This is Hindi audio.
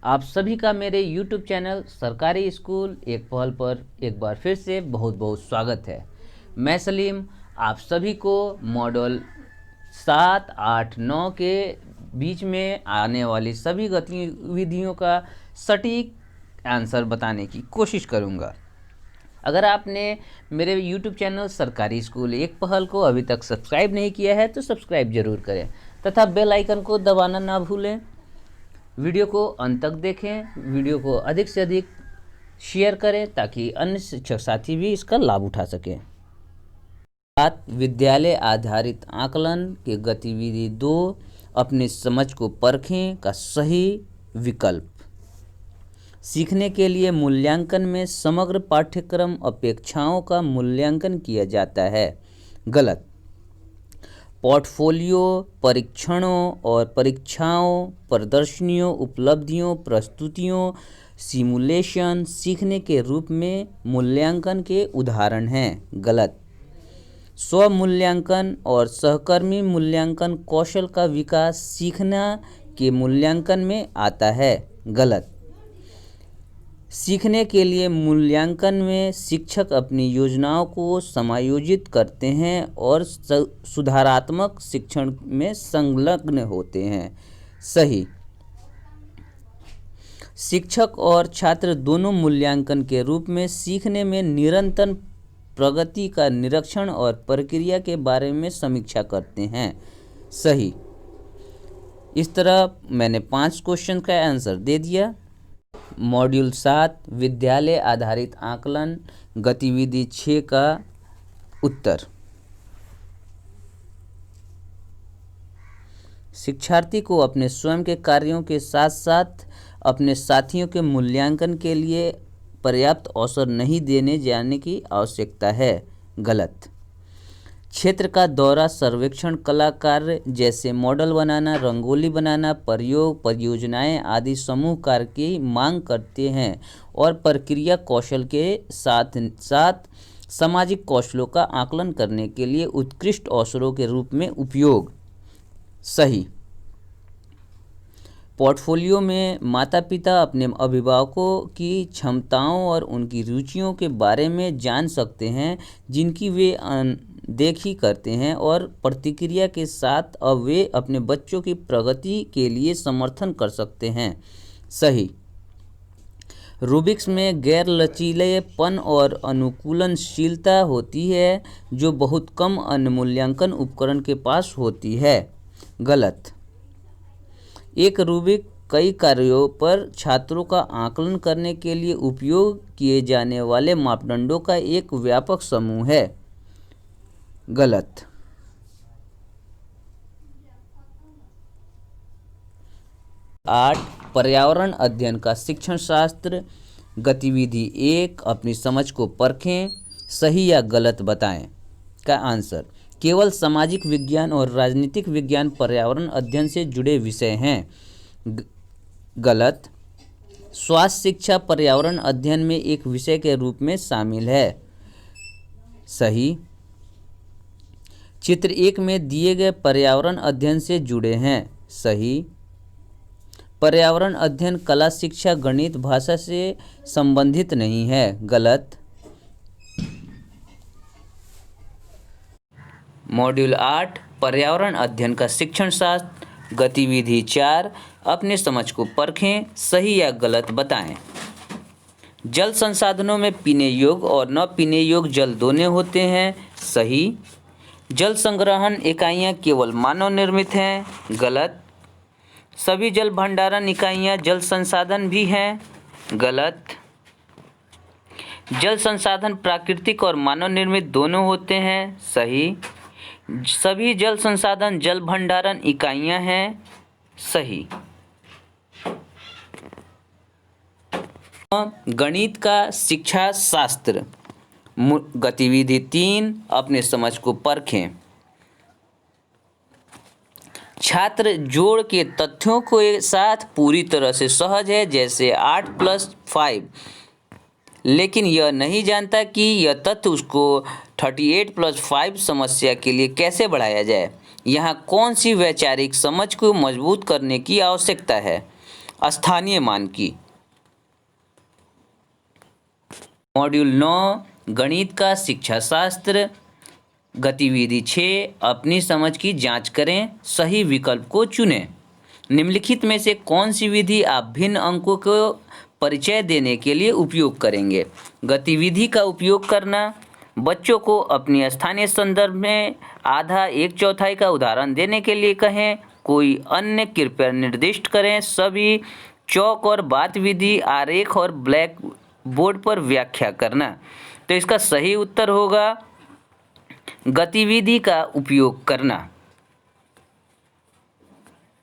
आप सभी का मेरे YouTube चैनल सरकारी स्कूल एक पहल पर एक बार फिर से बहुत बहुत स्वागत है। मैं सलीम आप सभी को मॉडल 7, 8, 9 के बीच में आने वाली सभी गतिविधियों का सटीक आंसर बताने की कोशिश करूंगा। अगर आपने मेरे YouTube चैनल सरकारी स्कूल एक पहल को अभी तक सब्सक्राइब नहीं किया है तो सब्सक्राइब जरूर करें तथा बेल आइकन को दबाना ना भूलें। वीडियो को अंत तक देखें, वीडियो को अधिक से अधिक शेयर करें ताकि अन्य शिक्षक साथी भी इसका लाभ उठा सकें। बात विद्यालय आधारित आकलन के गतिविधि 2 अपनी समझ को परखें का सही विकल्प। सीखने के लिए मूल्यांकन में समग्र पाठ्यक्रम अपेक्षाओं का मूल्यांकन किया जाता है। गलत। पोर्टफोलियो, परीक्षणों और परीक्षाओं, प्रदर्शनियों, उपलब्धियों, प्रस्तुतियों, सिमुलेशन सीखने के रूप में मूल्यांकन के उदाहरण हैं। गलत। स्व मूल्यांकन और सहकर्मी मूल्यांकन कौशल का विकास सीखना के मूल्यांकन में आता है। गलत। सीखने के लिए मूल्यांकन में शिक्षक अपनी योजनाओं को समायोजित करते हैं और सुधारात्मक शिक्षण में संलग्न होते हैं। सही। शिक्षक और छात्र दोनों मूल्यांकन के रूप में सीखने में निरंतर प्रगति का निरीक्षण और प्रक्रिया के बारे में समीक्षा करते हैं। सही। इस तरह मैंने 5 क्वेश्चन का आंसर दे दिया। मॉड्यूल 7 विद्यालय आधारित आकलन गतिविधि 6 का उत्तर। शिक्षार्थी को अपने स्वयं के कार्यों के साथ साथ अपने साथियों के मूल्यांकन के लिए पर्याप्त अवसर नहीं देने जाने की आवश्यकता है। गलत। क्षेत्र का दौरा, सर्वेक्षण, कला कार्य जैसे मॉडल बनाना, रंगोली बनाना, प्रयोग, परियोजनाएं आदि समूह कार्य की मांग करते हैं और प्रक्रिया कौशल के साथ साथ सामाजिक कौशलों का आकलन करने के लिए उत्कृष्ट अवसरों के रूप में उपयोग। सही। पोर्टफोलियो में माता पिता अपने अभिभावकों की क्षमताओं और उनकी रुचियों के बारे में जान सकते हैं जिनकी वे देखी करते हैं और प्रतिक्रिया के साथ अब वे अपने बच्चों की प्रगति के लिए समर्थन कर सकते हैं। सही। रूबिक्स में गैर लचीलेपन और अनुकूलनशीलता होती है जो बहुत कम अन्य मूल्यांकन उपकरण के पास होती है। गलत। एक रूबिक कई कार्यों पर छात्रों का आकलन करने के लिए उपयोग किए जाने वाले मापदंडों का एक व्यापक समूह है। गलत। आठ पर्यावरण अध्ययन का शिक्षण शास्त्र गतिविधि 1 अपनी समझ को परखें, सही या गलत बताएं का आंसर। केवल सामाजिक विज्ञान और राजनीतिक विज्ञान पर्यावरण अध्ययन से जुड़े विषय हैं। गलत। स्वास्थ्य शिक्षा पर्यावरण अध्ययन में एक विषय के रूप में शामिल है। सही। चित्र 1 में दिए गए पर्यावरण अध्ययन से जुड़े हैं। सही। पर्यावरण अध्ययन कला शिक्षा गणित भाषा से संबंधित नहीं है। गलत। मॉड्यूल 8 पर्यावरण अध्ययन का शिक्षण शास्त्र गतिविधि 4 अपनी समझ को परखें, सही या गलत बताएं। जल संसाधनों में पीने योग्य और न पीने योग्य जल दोनों होते हैं। सही। जल संग्रहण इकाइयाँ केवल मानव निर्मित हैं। गलत। सभी जल भंडारण इकाइयाँ जल संसाधन भी हैं। गलत। जल संसाधन प्राकृतिक और मानव निर्मित दोनों होते हैं। सही। सभी जल संसाधन जल भंडारण इकाइयाँ हैं। सही। गणित का शिक्षा शास्त्र गतिविधि 3 अपने समझ को परखें। छात्र जोड़ के तथ्यों के साथ पूरी तरह से सहज है, जैसे 8 + 5, लेकिन यह नहीं जानता कि यह तथ्य उसको 38 + 5 समस्या के लिए कैसे बढ़ाया जाए। यहाँ कौन सी वैचारिक समझ को मजबूत करने की आवश्यकता है। स्थानीय मानकी। मॉड्यूल 9 गणित का शिक्षा शास्त्र। गतिविधि 6 अपनी समझ की जांच करें, सही विकल्प को चुनें। निम्नलिखित में से कौन सी विधि आप भिन्न अंकों को परिचय देने के लिए उपयोग करेंगे? गतिविधि का उपयोग करना, बच्चों को अपनी स्थानीय संदर्भ में आधा एक चौथाई का उदाहरण देने के लिए कहें, कोई अन्य कृपया निर्दिष्ट करें, सभी चौक और बात विधि, आरेख और ब्लैक बोर्ड पर व्याख्या करना। तो इसका सही उत्तर होगा गतिविधि का उपयोग करना।